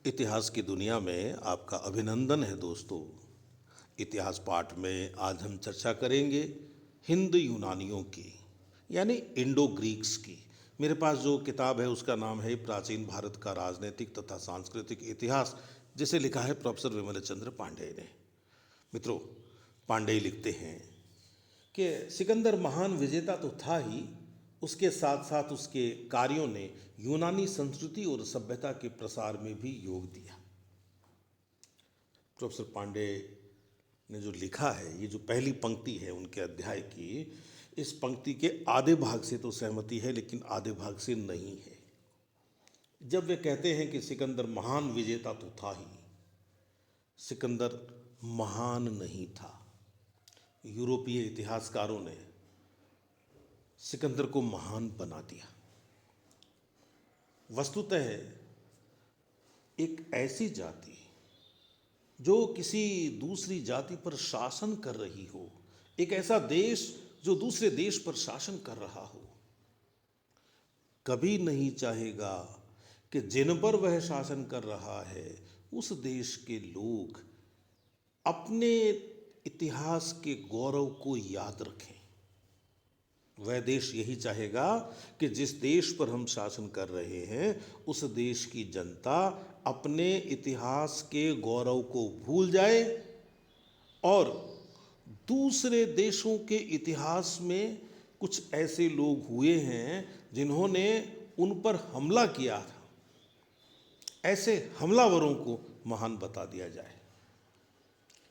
इतिहास की दुनिया में आपका अभिनंदन है दोस्तों। इतिहास पाठ में आज हम चर्चा करेंगे हिंद यूनानियों की, यानी इंडो ग्रीक्स की। मेरे पास जो किताब है उसका नाम है प्राचीन भारत का राजनीतिक तथा सांस्कृतिक इतिहास, जिसे लिखा है प्रोफेसर विमल चंद्र पांडेय ने। मित्रों, पांडेय लिखते हैं कि सिकंदर महान विजेता तो था ही, उसके साथ साथ उसके कार्यों ने यूनानी संस्कृति और सभ्यता के प्रसार में भी योग दिया। प्रोफेसर पांडे ने जो लिखा है, ये जो पहली पंक्ति है उनके अध्याय की, इस पंक्ति के आधे भाग से तो सहमति है, लेकिन आधे भाग से नहीं है। जब वे कहते हैं कि सिकंदर महान विजेता तो था ही, सिकंदर महान नहीं था। यूरोपीय इतिहासकारों ने सिकंदर को महान बना दिया। वस्तुतः एक ऐसी जाति जो किसी दूसरी जाति पर शासन कर रही हो, एक ऐसा देश जो दूसरे देश पर शासन कर रहा हो, कभी नहीं चाहेगा कि जिन पर वह शासन कर रहा है उस देश के लोग अपने इतिहास के गौरव को याद रखें। वह देश यही चाहेगा कि जिस देश पर हम शासन कर रहे हैं उस देश की जनता अपने इतिहास के गौरव को भूल जाए और दूसरे देशों के इतिहास में कुछ ऐसे लोग हुए हैं जिन्होंने उन पर हमला किया था, ऐसे हमलावरों को महान बता दिया जाए,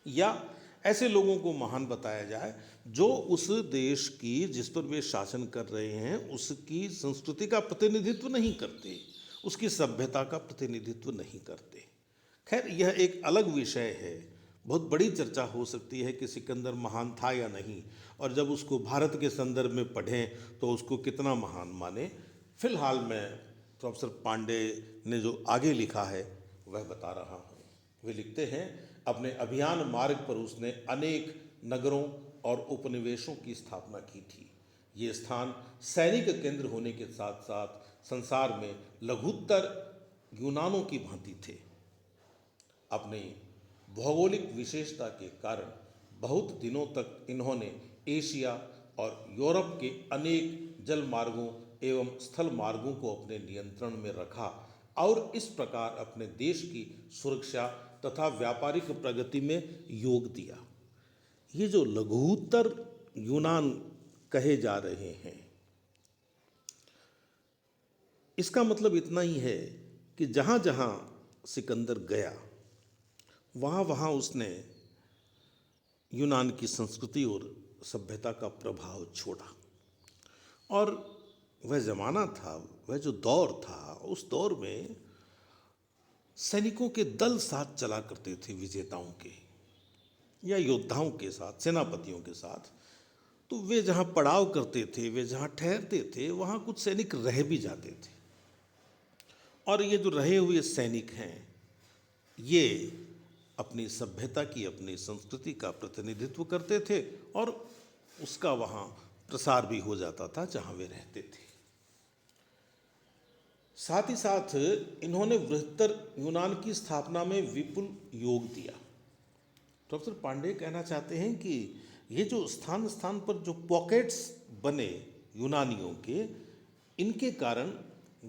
या ऐसे लोगों को महान बताया जाए जो उस देश की जिस पर वे शासन कर रहे हैं उसकी संस्कृति का प्रतिनिधित्व नहीं करते, उसकी सभ्यता का प्रतिनिधित्व नहीं करते। खैर, यह एक अलग विषय है। बहुत बड़ी चर्चा हो सकती है कि सिकंदर महान था या नहीं, और जब उसको भारत के संदर्भ में पढ़ें तो उसको कितना महान माने। फिलहाल मैं प्रोफेसर पांडेय ने जो आगे लिखा है वह बता रहा हूँ। वे लिखते हैं, अपने अभियान मार्ग पर उसने अनेक नगरों और उपनिवेशों की स्थापना की थी। ये स्थान सैनिक केंद्र होने के साथ साथ संसार में लघुत्तर यूनानों की भांति थे। अपनी भौगोलिक विशेषता के कारण बहुत दिनों तक इन्होंने एशिया और यूरोप के अनेक जल मार्गों एवं स्थल मार्गों को अपने नियंत्रण में रखा और इस प्रकार अपने देश की सुरक्षा तथा व्यापारिक प्रगति में योग दिया। ये जो लघुत्तर यूनान कहे जा रहे हैं, इसका मतलब इतना ही है कि जहाँ जहाँ सिकंदर गया वहाँ वहाँ उसने यूनान की संस्कृति और सभ्यता का प्रभाव छोड़ा। और वह ज़माना था, वह जो दौर था, उस दौर में सैनिकों के दल साथ चला करते थे, विजेताओं के या योद्धाओं के साथ, सेनापतियों के साथ। तो वे जहाँ पड़ाव करते थे, वे जहाँ ठहरते थे, वहाँ कुछ सैनिक रह भी जाते थे। और ये जो रहे हुए सैनिक हैं, ये अपनी सभ्यता की, अपनी संस्कृति का प्रतिनिधित्व करते थे और उसका वहाँ प्रसार भी हो जाता था जहाँ वे रहते थे। साथ ही साथ इन्होंने बृहत्तर यूनान की स्थापना में विपुल योग दिया। प्रोफेसर पांडेय कहना चाहते हैं कि ये जो स्थान स्थान पर जो पॉकेट्स बने यूनानियों के, इनके कारण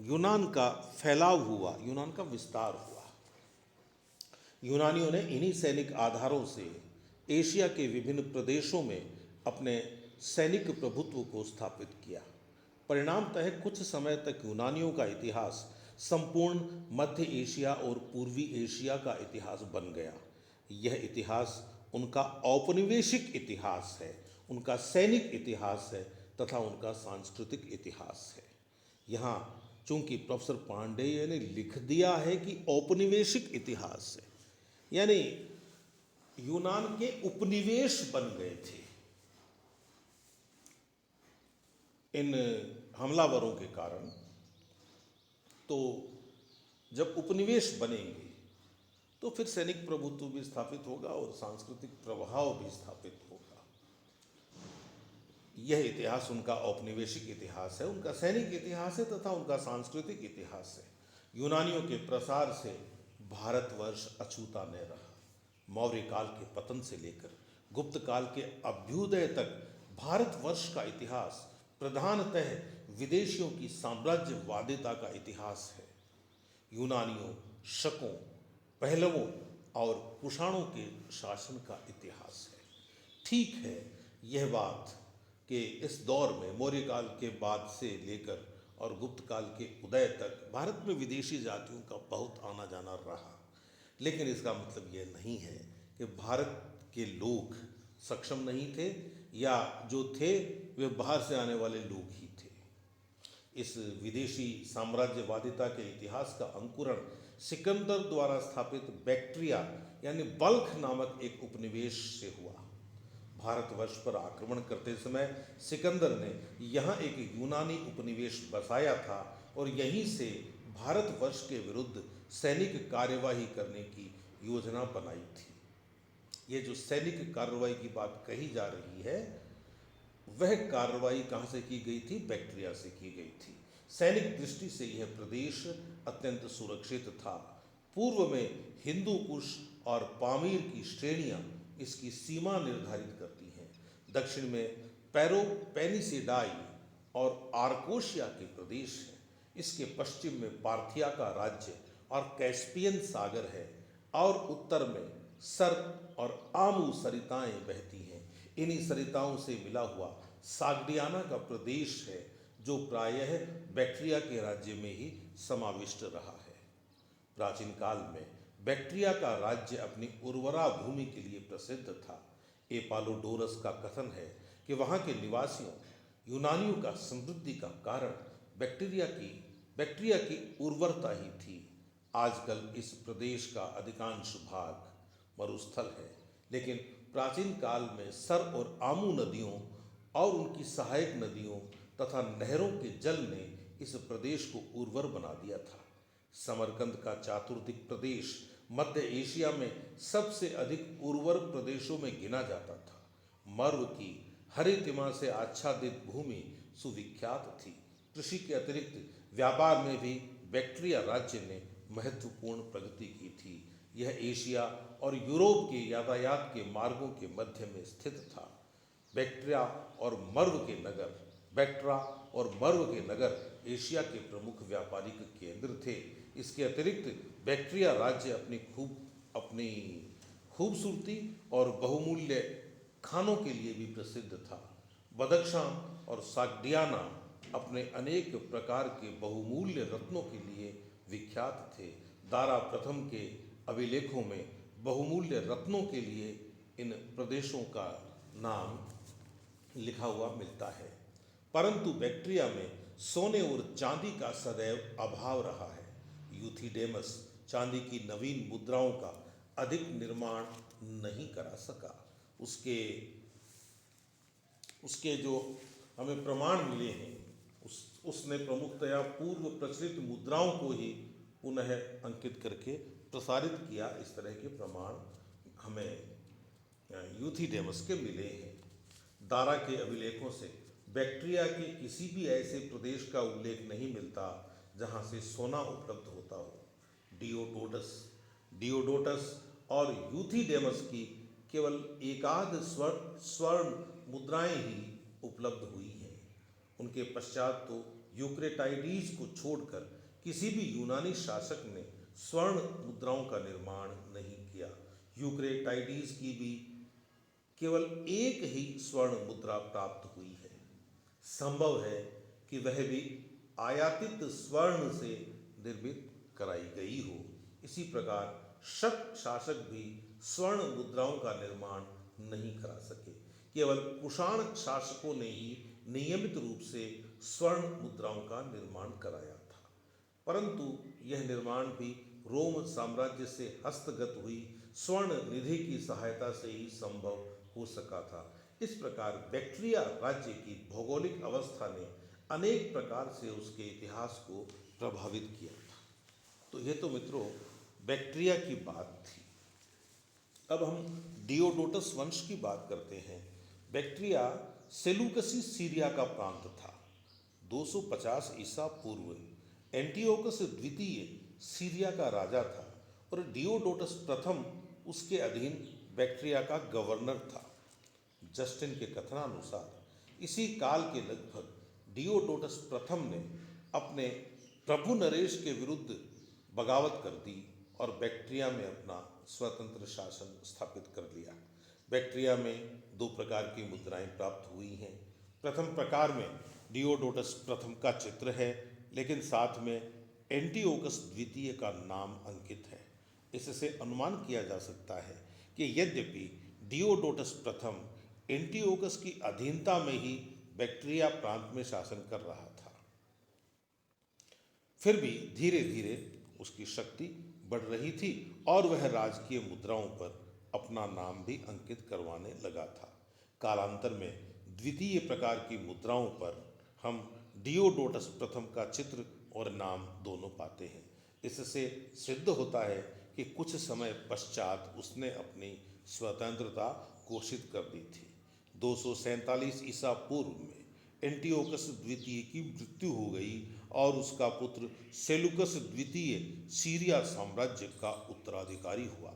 यूनान का फैलाव हुआ, यूनान का विस्तार हुआ। यूनानियों ने इन्हीं सैनिक आधारों से एशिया के विभिन्न प्रदेशों में अपने सैनिक प्रभुत्व को स्थापित किया। परिणामतः कुछ समय तक यूनानियों का इतिहास संपूर्ण मध्य एशिया और पूर्वी एशिया का इतिहास बन गया। यह इतिहास उनका औपनिवेशिक इतिहास है, उनका सैनिक इतिहास है तथा उनका सांस्कृतिक इतिहास है। यहाँ चूंकि प्रोफेसर पांडेय ने लिख दिया है कि औपनिवेशिक इतिहास है, यानी यूनान के उपनिवेश बन गए थे इन हमलावरों के कारण। तो जब उपनिवेश बनेंगे तो फिर सैनिक प्रभुत्व भी स्थापित होगा और सांस्कृतिक प्रभाव भी स्थापित होगा। यह इतिहास उनका औपनिवेशिक इतिहास है, उनका सैनिक इतिहास है तथा उनका सांस्कृतिक इतिहास है। यूनानियों के प्रसार से भारतवर्ष अछूता न रहा। मौर्य काल के पतन से लेकर गुप्त काल के अभ्युदय तक भारतवर्ष का इतिहास प्रधानतः विदेशियों की साम्राज्यवादिता का इतिहास है। यूनानियों, शकों, पहलवों और कुषाणों के शासन का इतिहास है। ठीक है, यह बात कि इस दौर में मौर्य काल के बाद से लेकर और गुप्त काल के उदय तक भारत में विदेशी जातियों का बहुत आना जाना रहा, लेकिन इसका मतलब यह नहीं है कि भारत के लोग सक्षम नहीं थे या जो थे वे बाहर से आने वाले लोग ही थे। इस विदेशी साम्राज्यवादिता के इतिहास का अंकुरण सिकंदर द्वारा स्थापित बैक्ट्रिया यानी बल्ख नामक एक उपनिवेश से हुआ। भारतवर्ष पर आक्रमण करते समय सिकंदर ने यहाँ एक यूनानी उपनिवेश बसाया था और यहीं से भारतवर्ष के विरुद्ध सैनिक कार्यवाही करने की योजना बनाई थी। ये जो सैनिक कार्रवाई की बात कही जा रही है, वह कार्रवाई कहाँ से की गई थी? बैक्ट्रिया से की गई थी। सैनिक दृष्टि से यह प्रदेश अत्यंत सुरक्षित था। पूर्व में हिंदू कुश और पामीर की श्रेणियां इसकी सीमा निर्धारित करती हैं। दक्षिण में पेरोपेनिसिडाई और आर्कोशिया के प्रदेश हैं। इसके पश्चिम में पार्थिया का राज्य और कैस्पियन सागर है और उत्तर में सर और आमू सरिताएं बहती हैं। इन्हीं सरिताओं से मिला हुआ साग्डियाना का प्रदेश है जो प्रायः बैक्ट्रिया के राज्य में ही समाविष्ट रहा है। प्राचीन काल में बैक्ट्रिया का राज्य अपनी उर्वरा भूमि के लिए प्रसिद्ध था। एपालोडोरस का कथन है कि वहाँ के निवासियों यूनानियों का समृद्धि का कारण बैक्ट्रिया की उर्वरता ही थी। आजकल इस प्रदेश का अधिकांश भाग मरुस्थल है, लेकिन प्राचीन काल में सर और आमू नदियों और उनकी सहायक नदियों तथा नहरों के जल ने इस प्रदेश को उर्वर बना दिया था। समरकंद का चातुर्दिक प्रदेश मध्य एशिया में सबसे अधिक उर्वर प्रदेशों में गिना जाता था। मर्व की हरितिमा से आच्छादित भूमि सुविख्यात थी। कृषि के अतिरिक्त व्यापार में भी बैक्ट्रिया राज्य ने महत्वपूर्ण प्रगति की थी। यह एशिया और यूरोप के यातायात के मार्गों के मध्य में स्थित था। बैक्ट्रा और मर्व के नगर एशिया के प्रमुख व्यापारिक केंद्र थे। इसके अतिरिक्त बैक्ट्रिया राज्य अपनी खूबसूरती और बहुमूल्य खानों के लिए भी प्रसिद्ध था। बदख्शां और साग्डियाना अपने अनेक प्रकार के बहुमूल्य रत्नों के लिए विख्यात थे। दारा प्रथम के अभिलेखों में बहुमूल्य रत्नों के लिए इन प्रदेशों का नाम लिखा हुआ मिलता है। परंतु बैक्ट्रिया में सोने और चांदी का सदैव अभाव रहा है। यूथिडेमस चांदी की नवीन मुद्राओं का अधिक निर्माण नहीं करा सका। उसके जो हमें प्रमाण मिले हैं उसने प्रमुखतया पूर्व प्रचलित मुद्राओं को ही पुनः अंकित करके प्रसारित किया। इस तरह के प्रमाण हमें यूथिडेमस के मिले हैं। दारा के अभिलेखों से बैक्ट्रिया के किसी भी ऐसे प्रदेश का उल्लेख नहीं मिलता जहां से सोना उपलब्ध होता हो। डियोडोटस और यूथिडेमस की केवल एकाध स्वर्ण मुद्राएं ही उपलब्ध हुई हैं। उनके पश्चात तो यूक्रेटाइडीज को छोड़कर किसी भी यूनानी शासक ने स्वर्ण मुद्राओं का निर्माण नहीं किया। यूक्रेटाइडीज की भी केवल एक ही स्वर्ण मुद्रा प्राप्त हुई है। संभव है कि वह भी आयातित स्वर्ण से निर्मित कराई गई हो। इसी प्रकार शक शासक भी स्वर्ण मुद्राओं का निर्माण नहीं करा सके। केवल कुषाण शासकों ने ही नियमित रूप से स्वर्ण मुद्राओं का निर्माण कराया था, परंतु यह निर्माण भी रोम साम्राज्य से हस्तगत हुई स्वर्ण निधि की सहायता से ही संभव हो सका था। इस प्रकार बैक्ट्रिया राज्य की भौगोलिक अवस्था ने अनेक प्रकार से उसके इतिहास को प्रभावित किया था। तो ये तो मित्रों बैक्ट्रिया की बात थी। अब हम डियोडोटस वंश की बात करते हैं। बैक्ट्रिया सेलूकसी सीरिया का प्रांत था। 250 ईसा पूर्व एंटियोकस द्वितीय सीरिया का राजा था। और डियोडोटस प्रथम उसके अधीन बैक्ट्रिया का गवर्नर था। जस्टिन के कथनानुसार इसी काल के लगभग डियोडोटस प्रथम ने अपने प्रभु नरेश के विरुद्ध बगावत कर दी और बैक्ट्रिया में अपना स्वतंत्र शासन स्थापित कर लिया। बैक्ट्रिया में दो प्रकार की मुद्राएं प्राप्त हुई हैं। प्रथम प्रकार में डियोडोटस प्रथम का चित्र है, लेकिन साथ में एंटिओकस द्वितीय का नाम अंकित है। इससे अनुमान किया जा सकता है कि यद्यपि डियोडोटस प्रथम एंटिओकस की अधीनता में ही बैक्ट्रिया प्रांत में शासन कर रहा था, फिर भी धीरे धीरे उसकी शक्ति बढ़ रही थी और वह राजकीय मुद्राओं पर अपना नाम भी अंकित करवाने लगा था। कालांतर में द्वितीय प्रकार की मुद्राओं पर हम डियोडोटस प्रथम का चित्र और नाम दोनों पाते हैं। इससे सिद्ध होता है कि कुछ समय पश्चात उसने अपनी स्वतंत्रता घोषित कर दी थी। 247 ईसा पूर्व में एंटिओकस द्वितीय की मृत्यु हो गई और उसका पुत्र सेलुकस द्वितीय सीरिया साम्राज्य का उत्तराधिकारी हुआ।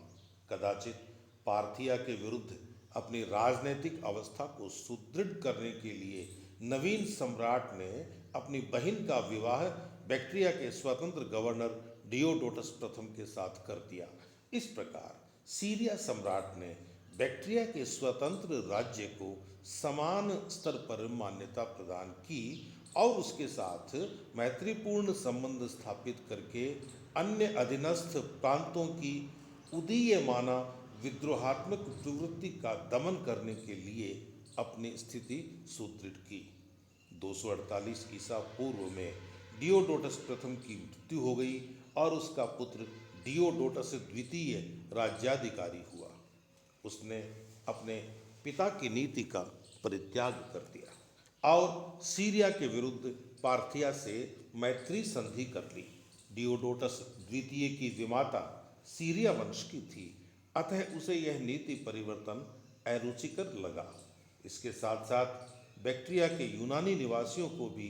कदाचित पार्थिया के विरुद्ध अपनी राजनैतिक अवस्था को सुदृढ़ करने के लिए नवीन सम्राट ने अपनी बहन का विवाह बैक्ट्रिया के स्वतंत्र गवर्नर डियोडोटस प्रथम के साथ कर दिया। इस प्रकार सीरिया सम्राट ने बैक्ट्रिया के स्वतंत्र राज्य को समान स्तर पर मान्यता प्रदान की और उसके साथ मैत्रीपूर्ण संबंध स्थापित करके अन्य अधीनस्थ प्रांतों की उदीयमाना विद्रोहात्मक प्रवृत्ति का दमन करने के लिए अपनी स्थिति सुदृढ़ की। 248 ईसा पूर्व में डियोडोटस प्रथम की मृत्यु हो गई और उसका पुत्र डियोडोटस द्वितीय राज्याधिकारी हुआ। उसने अपने पिता की नीति का परित्याग कर दिया और सीरिया के विरुद्ध पार्थिया से मैत्री संधि कर ली। डियोडोटस द्वितीय की विमाता सीरिया वंश की थी, अतः उसे यह नीति परिवर्तन अरुचिकर लगा। इसके साथ साथ बैक्ट्रिया के यूनानी निवासियों को भी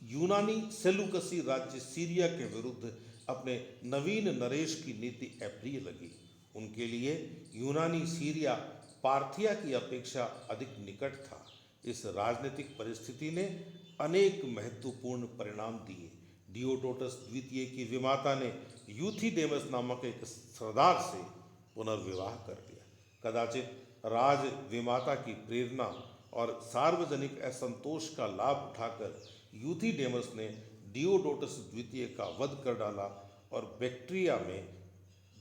यूनानी सेलुकसी राज्य सीरिया के विरुद्ध अपने नवीन नरेश की नीति अप्रिय लगी। उनके लिए यूनानी सीरिया पार्थिया की अपेक्षा अधिक निकट था। इस राजनीतिक परिस्थिति ने अनेक महत्वपूर्ण परिणाम दिए। डियोडोटस द्वितीय की विमाता ने यूथिडेमस नामक एक सरदार से पुनर्विवाह कर लिया। कदाचित राज विमाता की प्रेरणा और सार्वजनिक असंतोष का लाभ उठाकर यूथिडेमस ने डियोडोटस द्वितीय का वध कर डाला और बैक्ट्रिया में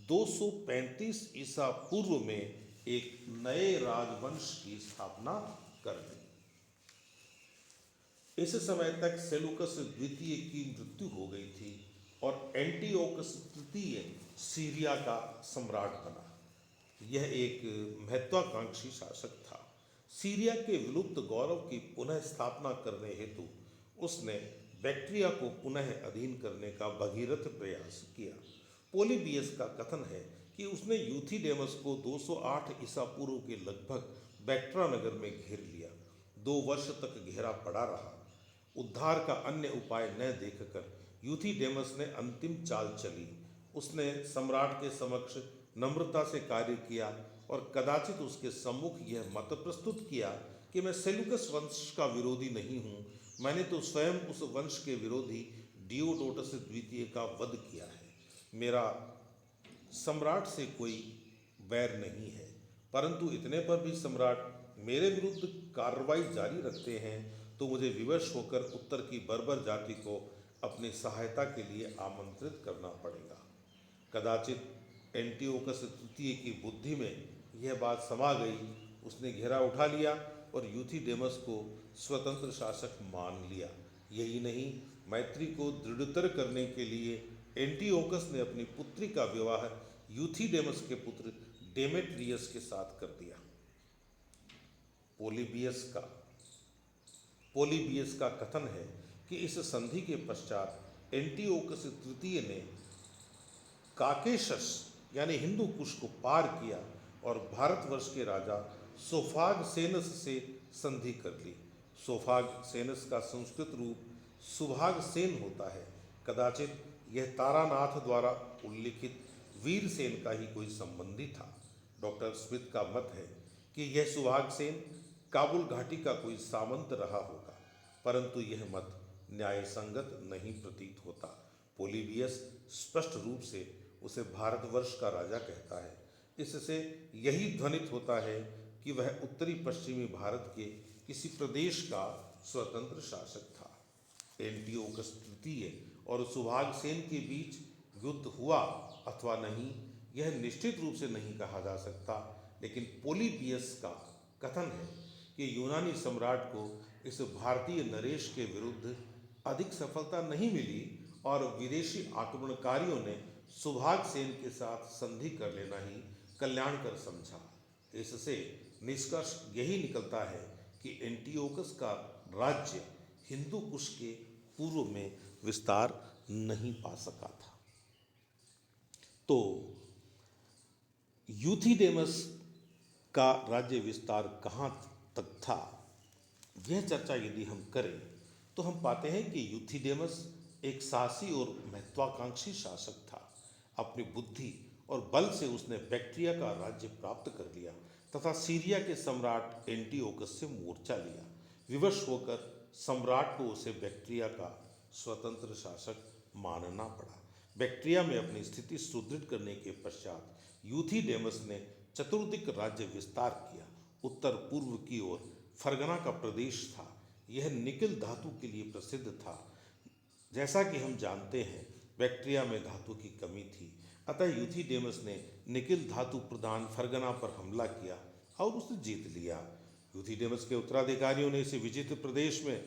235 ईसा पूर्व में एक नए राजवंश की स्थापना कर दी। इस समय तक सेलुकस द्वितीय की मृत्यु हो गई थी और एंटिओकस तृतीय सीरिया का सम्राट बना। यह एक महत्वाकांक्षी शासक था। सीरिया के विलुप्त गौरव की पुनः स्थापना करने हेतु उसने बैक्ट्रिया को पुनः अधीन करने का भगीरथ प्रयास किया। पोलिबियस का कथन है कि उसने यूथिडेमस को 208 ईसा पूर्व के लगभग बैक्ट्रा नगर में घेर लिया। 2 वर्ष तक घेरा पड़ा रहा। उद्धार का अन्य उपाय न देखकर यूथिडेमस ने अंतिम चाल चली। उसने सम्राट के समक्ष नम्रता से कार्य किया और कदाचित उसके सम्मुख यह मत प्रस्तुत किया कि मैं सेलुकस वंश का विरोधी नहीं हूँ, मैंने तो स्वयं उस वंश के विरोधी डियोडोटस द्वितीय का वध किया है। मेरा सम्राट से कोई बैर नहीं है, परंतु इतने पर भी सम्राट मेरे विरुद्ध कार्रवाई जारी रखते हैं तो मुझे विवश होकर उत्तर की बर्बर जाति को अपनी सहायता के लिए आमंत्रित करना पड़ेगा। कदाचित एंटिओकस तृतीय की बुद्धि में यह बात समा गई। उसने घेरा उठा लिया और यूथिडेमस को स्वतंत्र शासक मान लिया। यही नहीं, मैत्री को दृढ़तर करने के लिए एंटिओकस ने अपनी पुत्री का विवाह यूथिडेमस के पुत्र डेमेट्रियस के साथ कर दिया। पोलिबियस का कथन है कि इस संधि के पश्चात एंटिओकस तृतीय ने काकेशस यानी हिंदू कुश को पार किया और भारतवर्ष के राजा सोफागसेनस से संधि कर ली। सोफागसेनस का संस्कृत रूप सुभागसेन होता है। कदाचित यह तारानाथ द्वारा उल्लिखित वीरसेन का ही कोई संबंधी था। डॉक्टर स्मिथ का मत है कि यह सुहाग सेन काबुल घाटी का कोई सामंत रहा होगा, परंतु यह मत न्याय संगत नहीं प्रतीत होता। पोलिबियस स्पष्ट रूप से उसे भारतवर्ष का राजा कहता है। इससे यही ध्वनित होता है कि वह उत्तरी पश्चिमी भारत के किसी प्रदेश का स्वतंत्र शासक था। एंटिओकस तृतीय और सुहाग सेन के बीच युद्ध हुआ अथवा नहीं, यह निश्चित रूप से नहीं कहा जा सकता, लेकिन पोलिबियस का कथन है कि यूनानी सम्राट को इस भारतीय नरेश के विरुद्ध अधिक सफलता नहीं मिली और विदेशी आक्रमणकारियों ने सुहाग सेन के साथ संधि कर लेना ही कल्याणकर समझा। इससे निष्कर्ष यही निकलता है कि एंटिओकस का राज्य हिंदू कुश के पूर्व में विस्तार नहीं पा सका था। तो यूथिडेमस का राज्य विस्तार कहाँ तक था, यह चर्चा यदि हम करें तो हम पाते हैं कि यूथिडेमस एक साहसी और महत्वाकांक्षी शासक था। अपनी बुद्धि और बल से उसने बैक्ट्रिया का राज्य प्राप्त कर लिया तथा सीरिया के सम्राट एंटिओकस से मोर्चा लिया। विवश होकर सम्राट को उसे बैक्ट्रिया का स्वतंत्र शासक मानना पड़ा। बैक्ट्रिया में अपनी स्थिति सुदृढ़ करने के पश्चात यूथिडेमस ने चतुर्दिक राज्य विस्तार किया। उत्तर पूर्व की ओर फरगना का प्रदेश था। यह निकिल धातु के लिए प्रसिद्ध था। जैसा कि हम जानते हैं, बैक्ट्रिया में धातु की कमी थी, अतः यूथिडेमस ने निकिल धातु प्रदान फरगना पर हमला किया और उसे जीत लिया। यूथिडेमस के उत्तराधिकारियों ने इस विचित्र प्रदेश में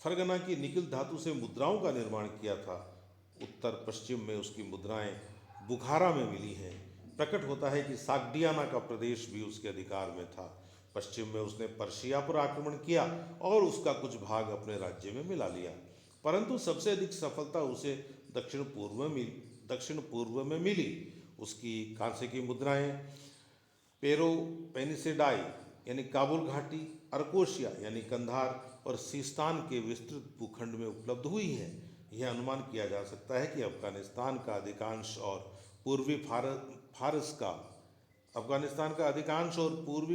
फरगना की निकिल धातु से मुद्राओं का निर्माण किया था। उत्तर पश्चिम में उसकी मुद्राएं बुखारा में मिली हैं। प्रकट होता है कि साग्डियाना का प्रदेश भी उसके अधिकार में था। पश्चिम में उसने पर्शिया पर आक्रमण किया और उसका कुछ भाग अपने राज्य में मिला लिया, परंतु सबसे अधिक सफलता उसे दक्षिण पूर्व में मिली। उसकी कांसे की मुद्राएं पेनिसेडाई यानी काबुल घाटी, अर्कोशिया यानी कंधार और सीस्तान के विस्तृत भूखंड में उपलब्ध हुई हैं। यह अनुमान किया जा सकता है कि अफगानिस्तान का अधिकांश और पूर्वी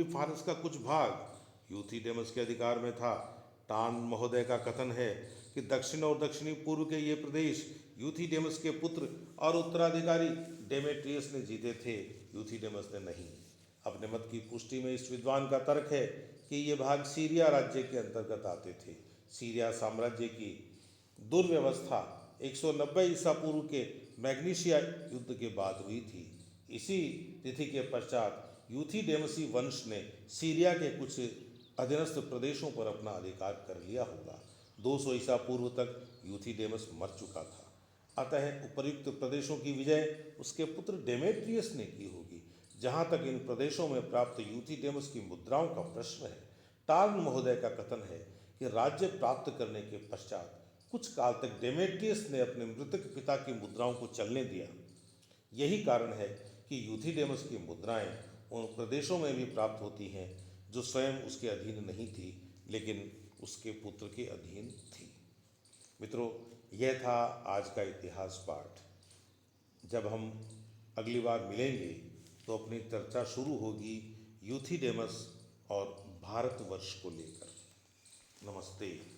फारस का कुछ भाग यूथिडेमस के अधिकार में था। टान महोदय का कथन है कि दक्षिण और दक्षिणी पूर्व के ये प्रदेश यूथिडेमस के पुत्र और उत्तराधिकारी डेमेट्रियस ने जीते थे, यूथिडेमस ने नहीं। अपने मत की पुष्टि में इस विद्वान का तर्क है कि ये भाग सीरिया राज्य के अंतर्गत आते थे। सीरिया साम्राज्य की दुर्व्यवस्था 190 ईसा पूर्व के मैग्नीशिया युद्ध के बाद हुई थी। इसी तिथि के पश्चात यूथिडेमसी वंश ने सीरिया के कुछ अधीनस्थ प्रदेशों पर अपना अधिकार कर लिया होगा। 200 ईसा पूर्व तक यूथिडेमस मर चुका था, अतः उपर्युक्त प्रदेशों की विजय उसके पुत्र डेमेट्रियस ने की होगी। जहाँ तक इन प्रदेशों में प्राप्त यूथिडेमस की मुद्राओं का प्रश्न है, टार्न महोदय का कथन है कि राज्य प्राप्त करने के पश्चात कुछ काल तक डेमेट्रियस ने अपने मृतक पिता की मुद्राओं को चलने दिया। यही कारण है कि यूथिडेमस की मुद्राएं उन प्रदेशों में भी प्राप्त होती हैं जो स्वयं उसके अधीन नहीं थी, लेकिन उसके पुत्र के अधीन थी। मित्रों, यह था आज का इतिहास पाठ। जब हम अगली बार मिलेंगे तो अपनी चर्चा शुरू होगी यूथिडेमस और भारतवर्ष को लेकर। नमस्ते।